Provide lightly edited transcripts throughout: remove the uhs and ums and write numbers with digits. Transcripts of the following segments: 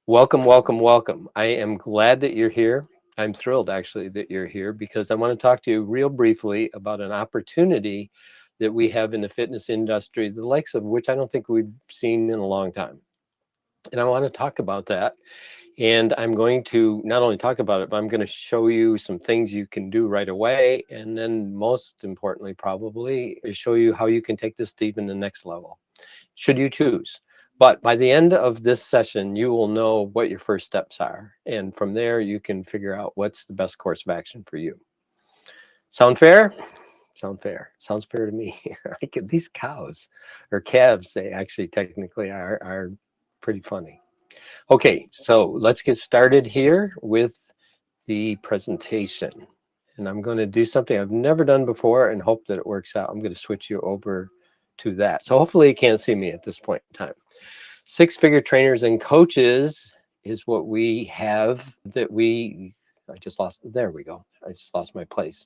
Welcome, welcome, welcome. I am glad that you're here. I'm thrilled actually that you're here because I want to talk to you real briefly about an opportunity that we have in the fitness industry, the likes of which I don't think we've seen in a long time. And I want to talk about that. And I'm going to not only talk about it, but I'm going to show you some things you can do right away. And then, most importantly, probably, is show you how you can take this to even the next level, should you choose. But by the end of this session, you will know what your first steps are. And from there, you can figure out what's the best course of action for you. Sound fair? Sound fair. Sounds fair to me. These cows or calves, they actually technically are pretty funny. Okay, so let's get started here with the presentation. And I'm going to do something I've never done before and hope that it works out. I'm going to switch you over to that. So hopefully you can't see me at this point in time. Six-figure trainers and coaches is what we have I just lost, there we go. I just lost my place.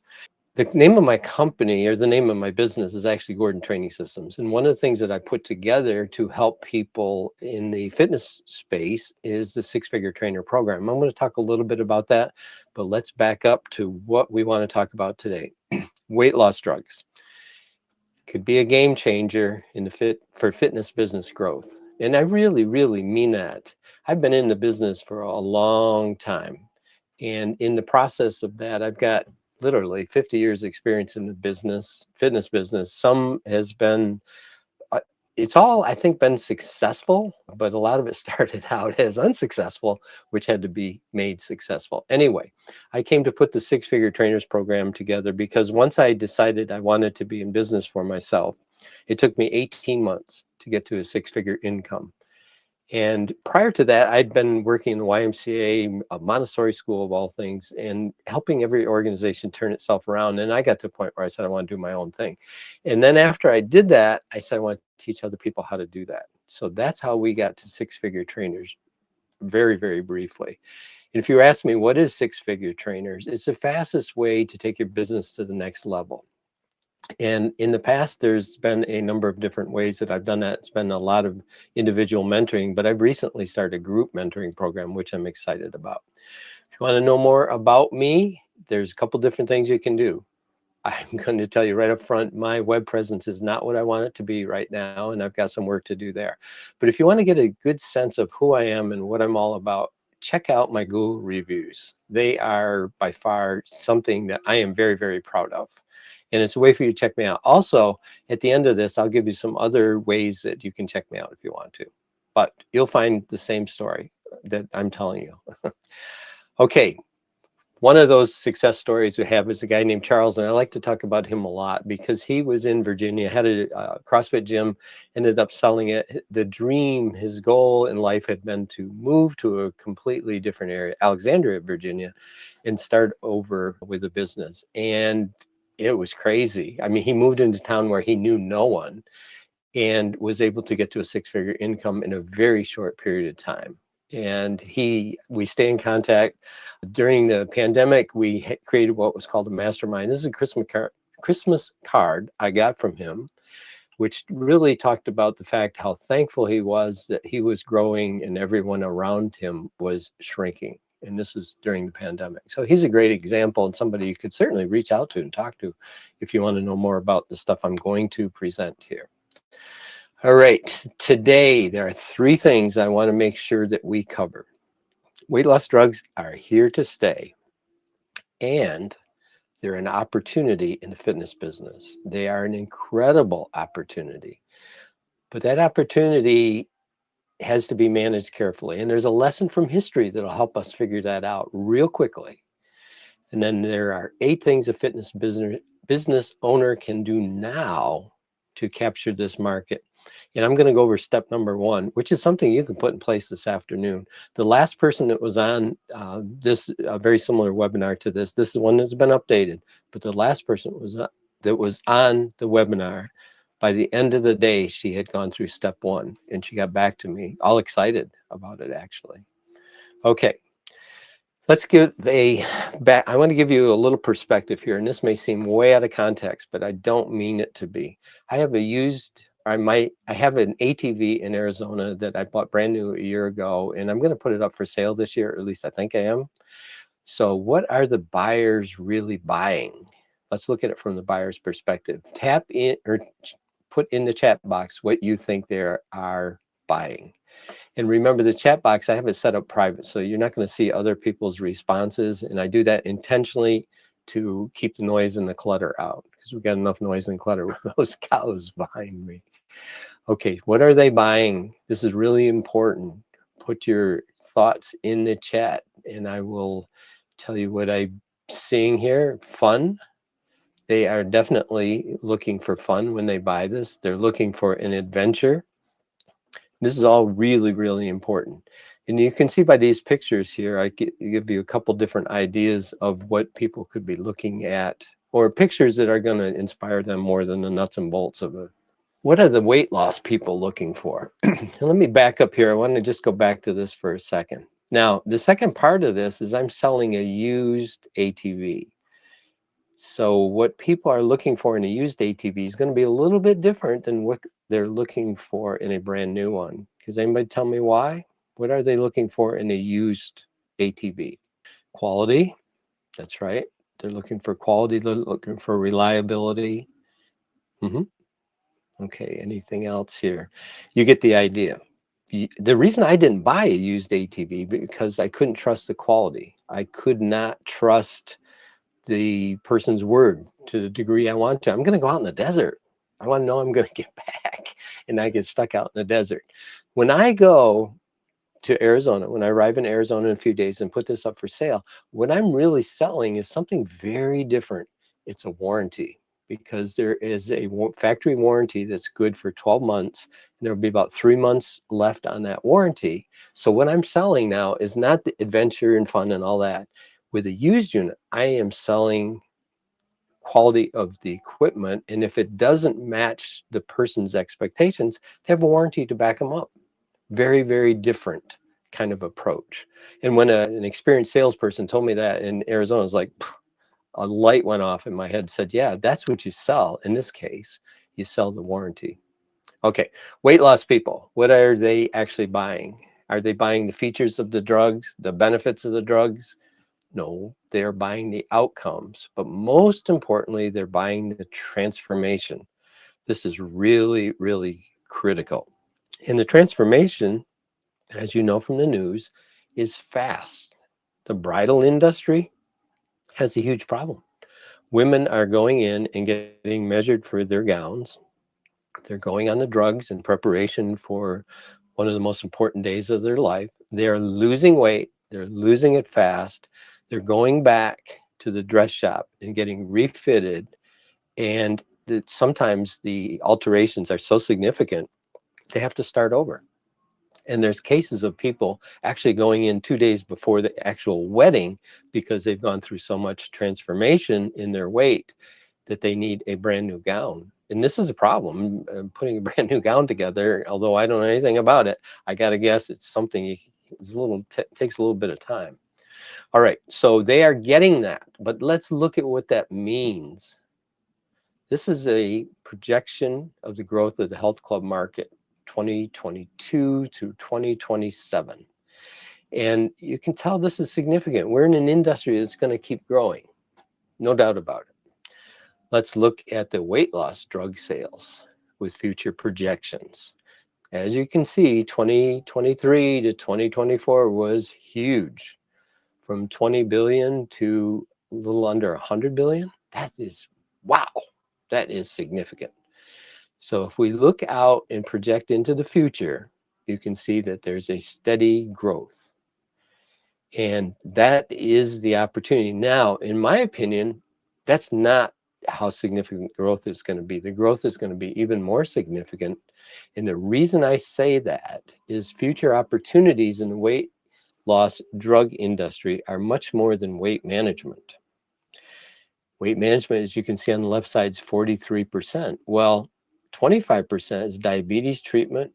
The name of my company or the name of my business is actually Gordon Training Systems. And one of the things that I put together to help people in the fitness space is the six-figure trainer program. I'm going to talk a little bit about that, but let's back up to what we want to talk about today. Weight loss drugs could be a game changer in for fitness business growth. And I really, really mean that. I've been in the business for a long time. And in the process of that, I've got literally 50 years experience in the fitness business. Some has been uh, it's all, I think, been successful, but a lot of it started out as unsuccessful, which had to be made successful. Anyway, I came to put the Six-Figure Trainers program together because once I decided I wanted to be in business for myself, it took me 18 months to get to a six-figure income. And prior to that, I'd been working in the YMCA, a Montessori school of all things, and helping every organization turn itself around. And I got to a point where I said, I want to do my own thing. And then after I did that, I said, I want to teach other people how to do that. So that's how we got to Six-Figure Trainers, very, very briefly. And if you ask me, what is Six-Figure Trainers? It's the fastest way to take your business to the next level. And in the past, there's been a number of different ways that I've done that. It's been a lot of individual mentoring, but I've recently started a group mentoring program, which I'm excited about. If you want to know more about me, there's a couple different things you can do. I'm going to tell you right up front, my web presence is not what I want it to be right now, and I've got some work to do there. But if you want to get a good sense of who I am and what I'm all about, check out my Google reviews. They are by far something that I am very, very proud of. And it's a way for you to check me out. Also, at the end of this, I'll give you some other ways that you can check me out if you want to. But you'll find the same story that I'm telling you. Okay, one of those success stories we have is a guy named Charles, and I like to talk about him a lot because he was in Virginia, had a CrossFit gym, ended up selling it. The dream, his goal in life had been to move to a completely different area, Alexandria, Virginia, and start over with a business. And it was crazy. I mean, he moved into town where he knew no one and was able to get to a six-figure income in a very short period of time. And we stay in contact. During the pandemic, we created what was called a mastermind. This is a Christmas card I got from him, which really talked about the fact how thankful he was that he was growing and everyone around him was shrinking. And this is during the pandemic. So he's a great example and somebody you could certainly reach out to and talk to if you want to know more about the stuff I'm going to present here. All right, today there are three things I want to make sure that we cover. Weight loss drugs are here to stay, and they're an opportunity in the fitness business. They are an incredible opportunity, but that opportunity has to be managed carefully. And there's a lesson from history that'll help us figure that out real quickly. And then there are 8 things a fitness business owner can do now to capture this market. And I'm going to go over step number 1, which is something you can put in place this afternoon. The last person that was on this very similar webinar to this is one that's been updated, but the last person that was on the webinar, by the end of the day, she had gone through step 1 and she got back to me all excited about it, actually. Okay. Let's give I want to give you a little perspective here, and this may seem way out of context, but I don't mean it to be. I have a used I have an ATV in Arizona that I bought brand new a year ago, and I'm going to put it up for sale this year, or at least I think I am. So what are the buyers really buying? Let's look at it from the buyer's perspective. Tap in or put in the chat box what you think they are buying. And remember, the chat box, I have it set up private, so you're not going to see other people's responses. And I do that intentionally to keep the noise and the clutter out, because we've got enough noise and clutter with those cows behind me. Okay, what are they buying? This is really important. Put your thoughts in the chat, and I will tell you what I'm seeing here. Fun. They are definitely looking for fun when they buy this. They're looking for an adventure. This is all really, really important. And you can see by these pictures here, I give you a couple different ideas of what people could be looking at, or pictures that are going to inspire them more than the nuts and bolts of it. What are the weight loss people looking for? Let me back up here. I want to just go back to this for a second. Now, the second part of this is I'm selling a used ATV. So what people are looking for in a used ATV is going to be a little bit different than what they're looking for in a brand new one. Does anybody tell me why? What are they looking for in a used ATV? Quality. That's right. They're looking for quality. They're looking for reliability. Okay, anything else here? You get the idea. The reason I didn't buy a used ATV because I couldn't trust the quality. I could not trust the person's word to the degree I want to. I'm going to go out in the desert. I want to know I'm going to get back, and I get stuck out in the desert. When I go to Arizona, when I arrive in Arizona in a few days and put this up for sale, what I'm really selling is something very different. It's a warranty, because there is a factory warranty that's good for 12 months, and there'll be about 3 months left on that warranty. So what I'm selling now is not the adventure and fun and all that. With a used unit, I am selling quality of the equipment, and if it doesn't match the person's expectations, they have a warranty to back them up. Very, very different kind of approach. And when an experienced salesperson told me that in Arizona, it was like a light went off in my head, said, yeah, that's what you sell. In this case, you sell the warranty. Okay, weight loss people, what are they actually buying? Are they buying the features of the drugs, the benefits of the drugs? No, they're buying the outcomes. But most importantly, they're buying the transformation. This is really, really critical. And the transformation, as you know from the news, is fast. The bridal industry has a huge problem. Women are going in and getting measured for their gowns. They're going on the drugs in preparation for one of the most important days of their life. They're losing weight. They're losing it fast. They're going back to the dress shop and getting refitted. And sometimes the alterations are so significant, they have to start over. And there's cases of people actually going in 2 days before the actual wedding because they've gone through so much transformation in their weight that they need a brand new gown. And this is a problem, putting a brand new gown together. Although I don't know anything about it, I got to guess it's something takes a little bit of time. All right, so they are getting that, but let's look at what that means. This is a projection of the growth of the health club market, 2022 to 2027. And you can tell this is significant. We're in an industry that's going to keep growing, no doubt about it. Let's look at the weight loss drug sales with future projections. As you can see, 2023 to 2024 was huge, from 20 billion to a little under 100 billion. That is, wow, that is significant. So if we look out and project into the future, you can see that there's a steady growth. And that is the opportunity. Now, in my opinion, that's not how significant growth is going to be. The growth is going to be even more significant. And the reason I say that is future opportunities in the weight loss drug industry are much more than weight management. Weight management, as you can see on the left side, is 43%. Well, 25% is diabetes treatment,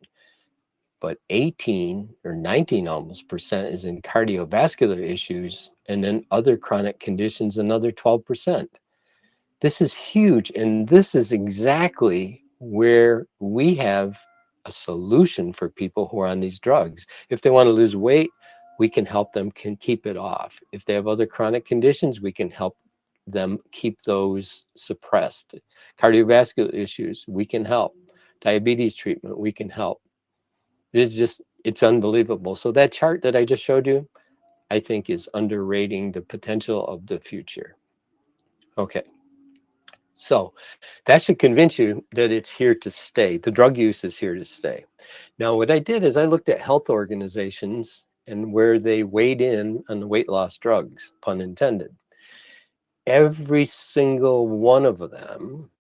but 18 or 19 almost percent is in cardiovascular issues, and then other chronic conditions, another 12%. This is huge, and this is exactly where we have a solution for people who are on these drugs. If they want to lose weight, we can help them can keep it off. If they have other chronic conditions, we can help them keep those suppressed. Cardiovascular issues, we can help. Diabetes treatment, we can help. It's unbelievable. So that chart that I just showed you, I think is underrating the potential of the future. Okay. So that should convince you that it's here to stay. The drug use is here to stay. Now, what I did is I looked at health organizations and where they weighed in on the weight loss drugs, pun intended. Every single one of them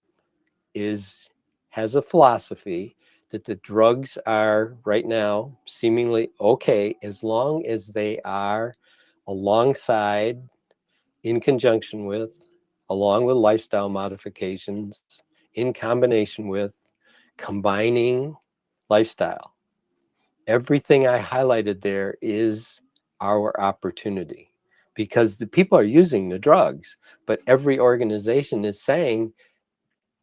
has a philosophy that the drugs are right now seemingly okay as long as they are alongside, in conjunction with, along with lifestyle modifications, in combination with, combining lifestyle. Everything I highlighted there is our opportunity because the people are using the drugs, but every organization is saying,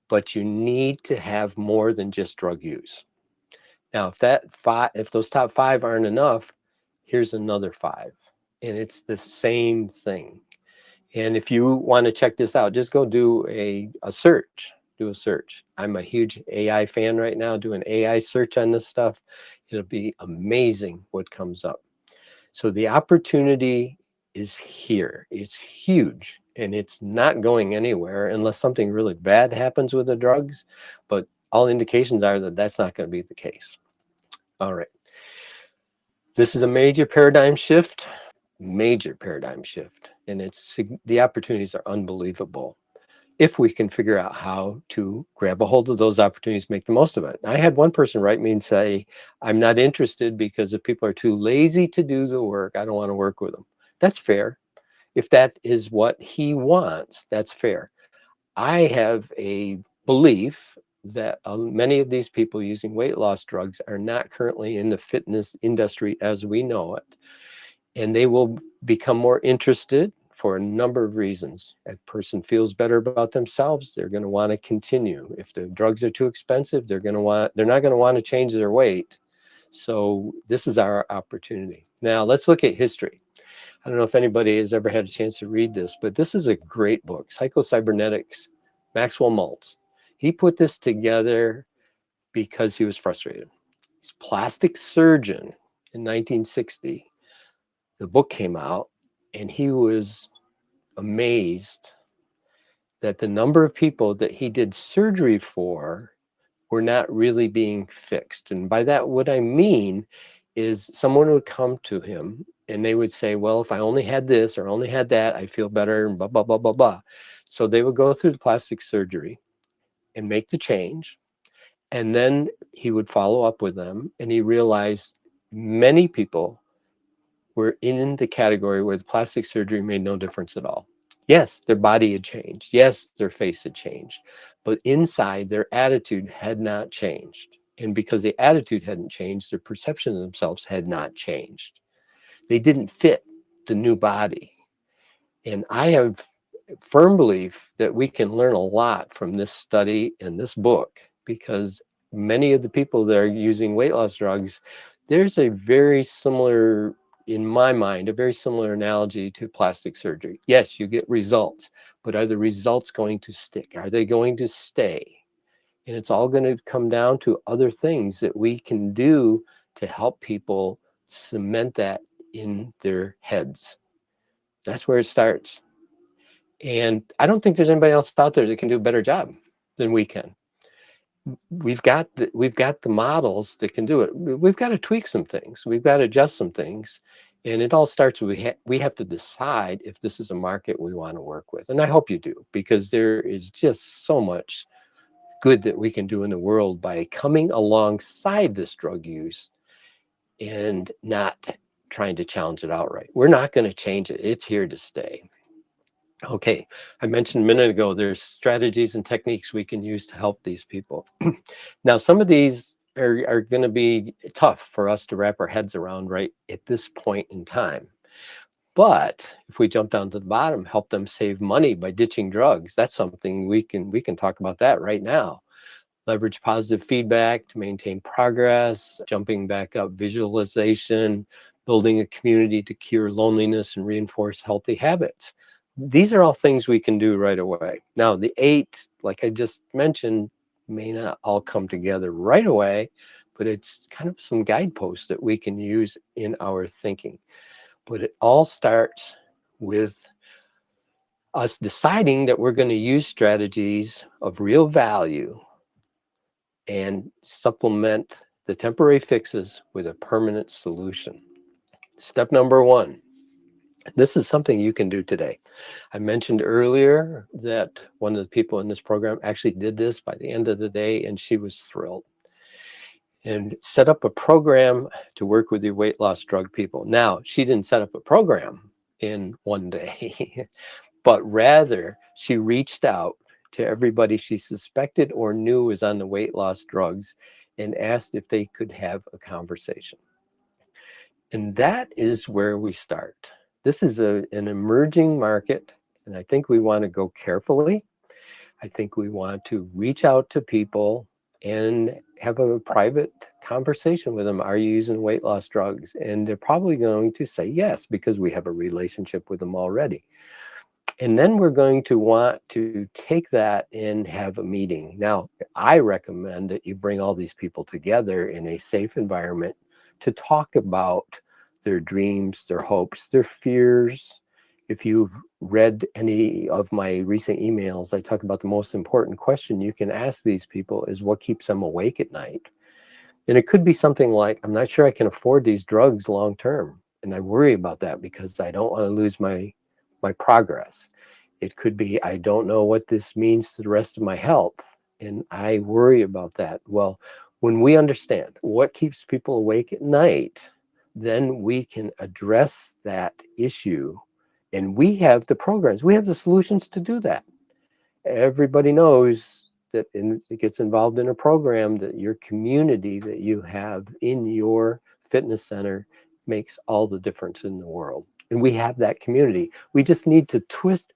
but you need to have more than just drug use. Now, if those top five aren't enough, here's another five, and it's the same thing. And if you want to check this out, just go do a search. Do a search. I'm a huge AI fan right now. Do an AI search on this stuff. It'll be amazing what comes up. So the opportunity is here. It's huge, and it's not going anywhere unless something really bad happens with the drugs. But all indications are that that's not going to be the case. All right. This is a major paradigm shift. And the opportunities are unbelievable if we can figure out how to grab a hold of those opportunities, make the most of it. I had one person write me and say, I'm not interested because if people are too lazy to do the work, I don't want to work with them. That's fair. If that is what he wants, that's fair. I have a belief that many of these people using weight loss drugs are not currently in the fitness industry as we know it, and they will become more interested for a number of reasons. A person feels better about themselves, they're going to want to continue. If the drugs are too expensive, they're not going to want to change their weight. So this is our opportunity. Now let's look at history. I don't know if anybody has ever had a chance to read this, but this is a great book, Psycho-Cybernetics, Maxwell Maltz. He put this together because he was frustrated. He's a plastic surgeon in 1960. The book came out, and he was amazed that the number of people that he did surgery for were not really being fixed. And by that, what I mean is someone would come to him and they would say, well, if I only had this or only had that, I feel better, and blah, blah, blah, blah, blah. So they would go through the plastic surgery and make the change. And then he would follow up with them, and he realized many people were in the category where the plastic surgery made no difference at all. Yes, their body had changed. Yes, their face had changed. But inside, their attitude had not changed. And because the attitude hadn't changed, their perception of themselves had not changed. They didn't fit the new body. And I have firm belief that we can learn a lot from this study and this book, because many of the people that are using weight loss drugs, there's a very similar, in my mind, a very similar analogy to plastic surgery. Yes, you get results, but are the results going to stick? Are they going to stay? And it's all going to come down to other things that we can do to help people cement that in their heads. That's where it starts. And I don't think there's anybody else out there that can do a better job than we can. We've got the models that can do it. We've got to tweak some things. We've got to adjust some things. And it all starts with we have to decide if this is a market we want to work with. And I hope you do, because there is just so much good that we can do in the world by coming alongside this drug use and not trying to challenge it outright. We're not going to change it. It's here to stay. Okay, I mentioned a minute ago, there's strategies and techniques we can use to help these people. Now, some of these are going to be tough for us to wrap our heads around right at this point in time. But if we jump down to the bottom, help them save money by ditching drugs, that's something we can talk about that right now. leverage positive feedback to maintain progress, jumping back up visualization, building a community to cure loneliness and reinforce healthy habits. These are all things we can do right away. Now, the 8, like I just mentioned, may not all come together right away, but it's kind of some guideposts that we can use in our thinking. But it all starts with us deciding that we're going to use strategies of real value and supplement the temporary fixes with a permanent solution. Step number 1. This is something you can do today. I mentioned earlier that one of the people in this program actually did this by the end of the day, and she was thrilled. And set up a program to work with your weight loss drug people. Now, she didn't set up a program in one day, but rather she reached out to everybody she suspected or knew was on the weight loss drugs and asked if they could have a conversation. And that is where we start. This is an emerging market, and I think we want to go carefully. I think we want to reach out to people and have a private conversation with them. Are you using weight loss drugs? And they're probably going to say yes, because we have a relationship with them already. And then we're going to want to take that and have a meeting. Now, I recommend that you bring all these people together in a safe environment to talk about their dreams, their hopes, their fears. If you've read any of my recent emails, I talk about the most important question you can ask these people is what keeps them awake at night. And it could be something like, I'm not sure I can afford these drugs long term, and I worry about that because I don't want to lose my progress. It could be, I don't know what this means to the rest of my health, and I worry about that. Well, when we understand what keeps people awake at night, then we can address that issue. And we have the programs, we have the solutions to do that. Everybody knows that it gets involved in a program, that your community that you have in your fitness center makes all the difference in the world. And we have that community. We just need to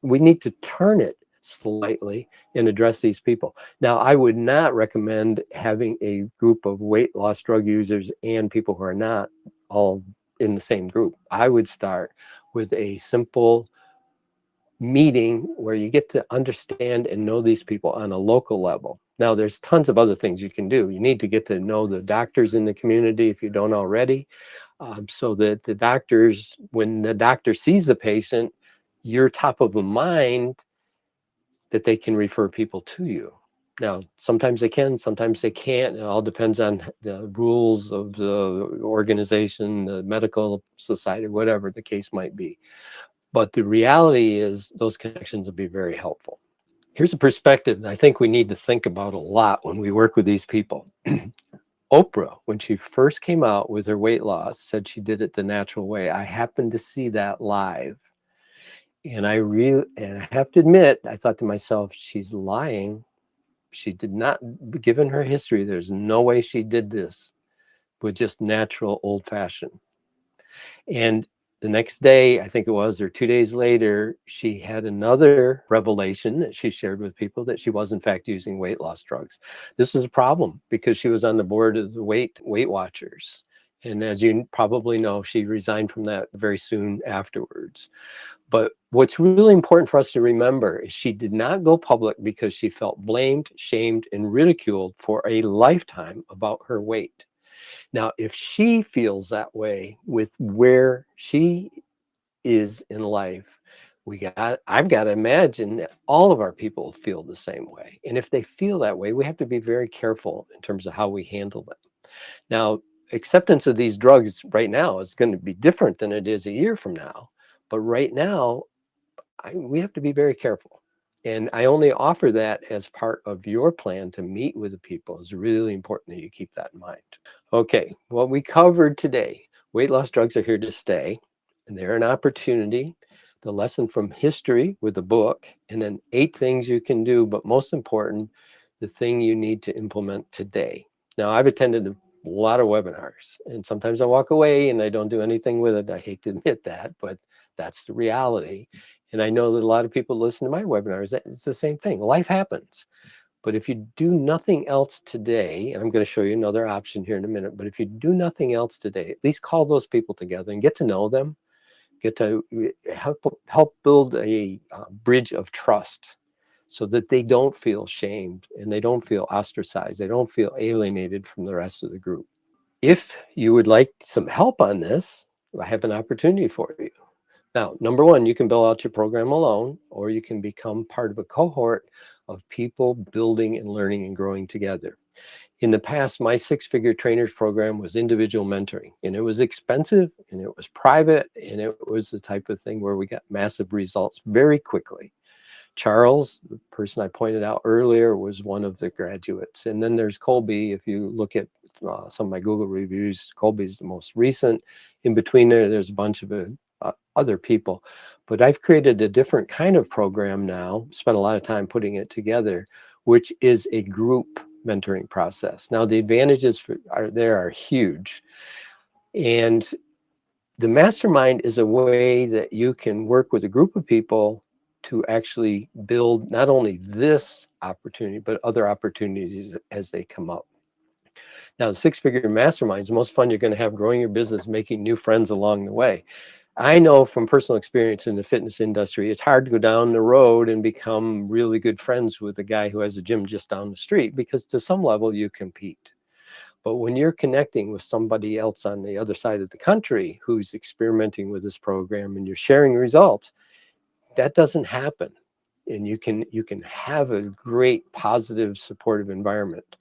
we need to turn it slightly and address these people. Now, I would not recommend having a group of weight loss drug users and people who are not all in the same group. I would start with a simple meeting where you get to understand and know these people on a local level. Now, there's tons of other things you can do. You need to get to know the doctors in the community if you don't already, so that the doctors, when the doctor sees the patient, you're top of the mind that they can refer people to you. Now, sometimes they can, sometimes they can't. It all depends on the rules of the organization, the medical society, whatever the case might be. But the reality is those connections will be very helpful. Here's a perspective I think we need to think about a lot when we work with these people. Oprah, when she first came out with her weight loss, said she did it the natural way. I happened to see that live. And I have to admit, I thought to myself, she's lying. She did not, given her history, there's no way she did this with just natural old-fashioned. And the next day, I think it was, or 2 days later, she had another revelation that she shared with people that she was in fact using weight loss drugs. This was a problem because she was on the board of the Weight Watchers. And as you probably know, she resigned from that very soon afterwards. But what's really important for us to remember is she did not go public because she felt blamed, shamed, and ridiculed for a lifetime about her weight. Now, if she feels that way with where she is in life, I've got to imagine that all of our people feel the same way. And if they feel that way, we have to be very careful in terms of how we handle them. Now, acceptance of these drugs right now is going to be different than it is a year from now. But right now, we have to be very careful. And I only offer that as part of your plan to meet with the people. It's really important that you keep that in mind. Okay, what we covered today, weight loss drugs are here to stay, and they're an opportunity. The lesson from history with the book, and then 8 things you can do, but most important, the thing you need to implement today. Now, I've attended a lot of webinars, and sometimes I walk away and I don't do anything with it. I hate to admit that, but that's the reality. And I know that a lot of people listen to my webinars. It's the same thing. Life happens. But if you do nothing else today, and I'm going to show you another option here in a minute, but if you do nothing else today, at least call those people together and get to know them, get to help build a bridge of trust so that they don't feel shamed and they don't feel ostracized. They don't feel alienated from the rest of the group. If you would like some help on this, I have an opportunity for you. Now, number one, you can build out your program alone, or you can become part of a cohort of people building and learning and growing together. In the past, my six-figure trainers program was individual mentoring, and it was expensive and it was private, and it was the type of thing where we got massive results very quickly. Charles, the person I pointed out earlier, was one of the graduates. And then there's Colby. If you look at some of my Google reviews, Colby's the most recent. In between there, there's a bunch of other people. But I've created a different kind of program now, spent a lot of time putting it together, which is a group mentoring process. Now, the advantages are huge. And the mastermind is a way that you can work with a group of people to actually build not only this opportunity, but other opportunities as they come up. Now, the six-figure mastermind is the most fun you're going to have growing your business, making new friends along the way. I know from personal experience in the fitness industry, it's hard to go down the road and become really good friends with a guy who has a gym just down the street, because to some level you compete. But when you're connecting with somebody else on the other side of the country who's experimenting with this program and you're sharing results, that doesn't happen. And you can have a great, positive, supportive environment.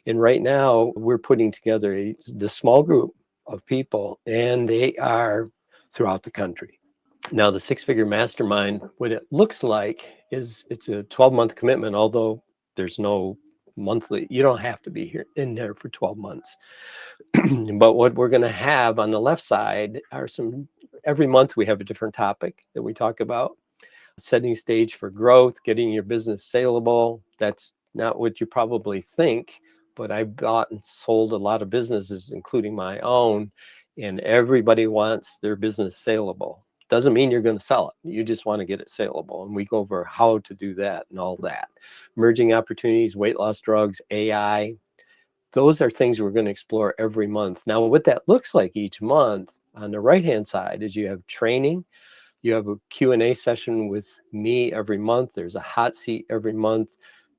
And right now we're putting together this small group of people, and they are throughout the country. Now, the six-figure mastermind, what it looks like is it's a 12-month commitment, although there's no monthly. You don't have to be here in there for 12 months. But what we're going to have on the left side are every month we have a different topic that we talk about. Setting stage for growth, getting your business saleable. That's not what you probably think, but I've bought and sold a lot of businesses, including my own, and everybody wants their business saleable. Doesn't mean you're going to sell it. You just want to get it saleable. And we go over how to do that and all that. Emerging opportunities, weight loss drugs, AI. Those are things we're going to explore every month. Now, what that looks like each month on the right-hand side is you have training. You have a Q&A session with me every month. There's a hot seat every month.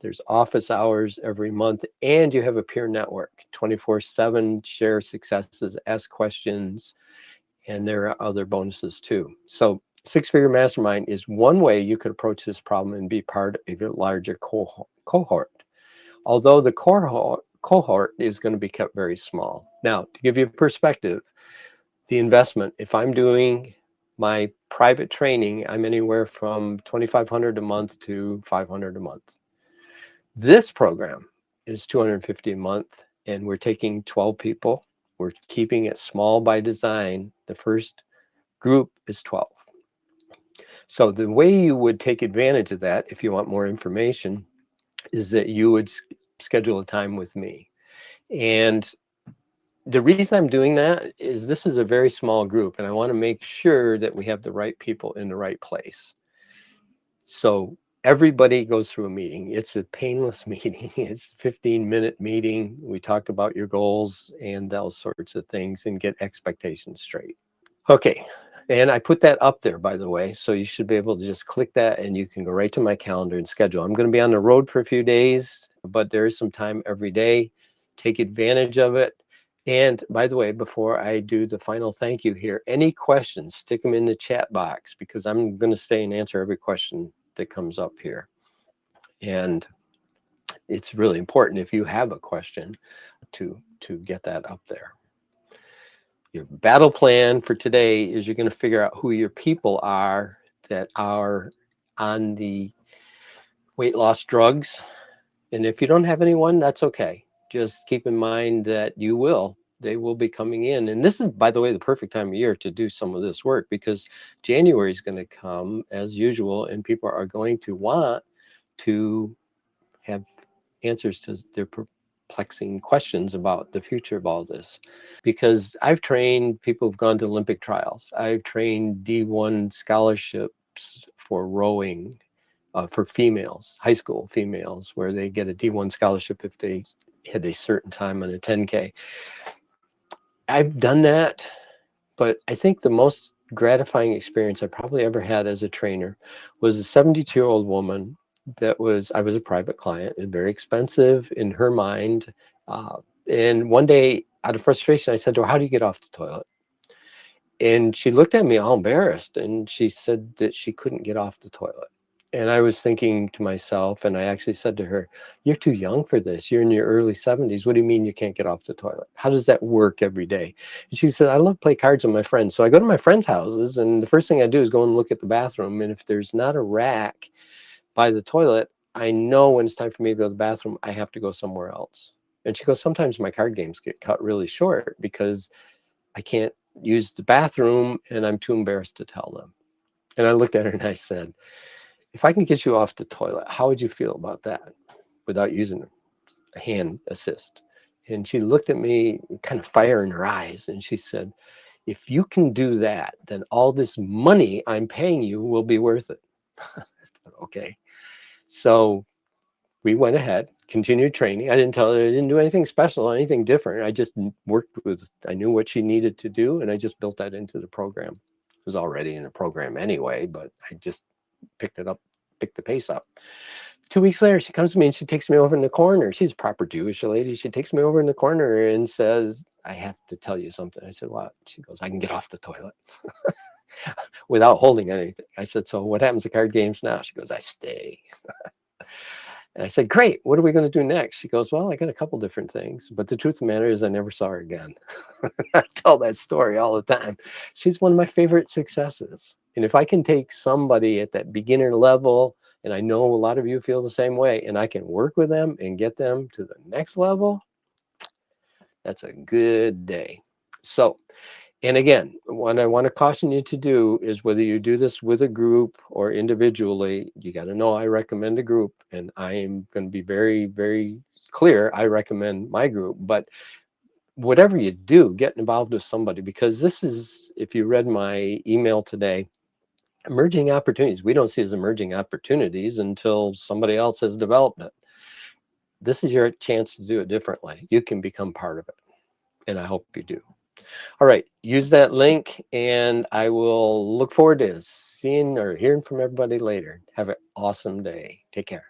There's office hours every month. And you have a peer network, 24/7, share successes, ask questions, and there are other bonuses too. So six-figure mastermind is one way you could approach this problem and be part of a larger cohort. Although the cohort is going to be kept very small. Now, to give you a perspective, the investment, if I'm doing my private training, I'm anywhere from $2,500 a month to $500 a month. This program is $250 a month, and we're taking 12 people. We're keeping it small by design. The first group is 12. So the way you would take advantage of that, if you want more information, is that you would schedule a time with me. And the reason I'm doing that is this is a very small group, and I want to make sure that we have the right people in the right place. So everybody goes through a meeting. It's a painless meeting. It's a 15-minute meeting. We talk about your goals and those sorts of things and get expectations straight. Okay. And I put that up there, by the way, so you should be able to just click that and you can go right to my calendar and schedule. I'm going to be on the road for a few days, but there is some time every day. Take advantage of it. And by the way, before I do the final thank you here, any questions, stick them in the chat box, because I'm going to stay and answer every question that comes up here. And it's really important, if you have a question, to get that up there. Your battle plan for today is you're going to figure out who your people are that are on the weight loss drugs. And if you don't have anyone, that's okay. Just keep in mind that they will be coming in. And this is, by the way, the perfect time of year to do some of this work, because January is going to come as usual, and people are going to want to have answers to their perplexing questions about the future of all this. Because I've trained people who've gone to Olympic trials. I've trained D1 scholarships for rowing. for females, high school females, where they get a D1 scholarship if they hit a certain time on a 10K. I've done that, but I think the most gratifying experience I probably ever had as a trainer was a 72-year-old woman I was a private client, and very expensive in her mind. And one day, out of frustration, I said to her, "How do you get off the toilet?" And she looked at me all embarrassed, and she said that she couldn't get off the toilet. And I was thinking to myself, and I actually said to her, "You're too young for this. You're in your early 70s. What do you mean you can't get off the toilet? How does that work every day?" And she said, "I love to play cards with my friends. So I go to my friends' houses, and the first thing I do is go and look at the bathroom. And if there's not a rack by the toilet, I know when it's time for me to go to the bathroom, I have to go somewhere else." And she goes, "Sometimes my card games get cut really short because I can't use the bathroom and I'm too embarrassed to tell them." And I looked at her and I said, "If I can get you off the toilet, how would you feel about that without using a hand assist?" And she looked at me, kind of fire in her eyes, and she said, "If you can do that, then all this money I'm paying you will be worth it." Okay. So we went ahead, continued training. I didn't tell her, I didn't do anything special, anything different. I just I knew what she needed to do, and I just built that into the program. It was already in the program anyway, but I just picked the pace up. 2 weeks later, she comes to me and she takes me over in the corner. She's a proper Jewish lady. She takes me over in the corner and says, "I have to tell you something." I said, "What?" She goes, "I can get off the toilet." Without holding anything. I said, "So what happens to card games now?" She goes, "I stay." And I said, "Great, what are we going to do next?" She goes, "Well, I got a couple different things, but the truth of the matter is I never saw her again." I tell that story all the time. She's one of my favorite successes. And if I can take somebody at that beginner level, and I know a lot of you feel the same way, and I can work with them and get them to the next level, that's a good day. So, and again, what I want to caution you to do is, whether you do this with a group or individually, you got to know I recommend a group, and I am going to be very, very clear. I recommend my group, but whatever you do, get involved with somebody, because this is, if you read my email today, emerging opportunities. We don't see as emerging opportunities until somebody else has developed it. This is your chance to do it differently. You can become part of it, and I hope you do. All right, use that link, and I will look forward to seeing or hearing from everybody later. Have an awesome day. Take care.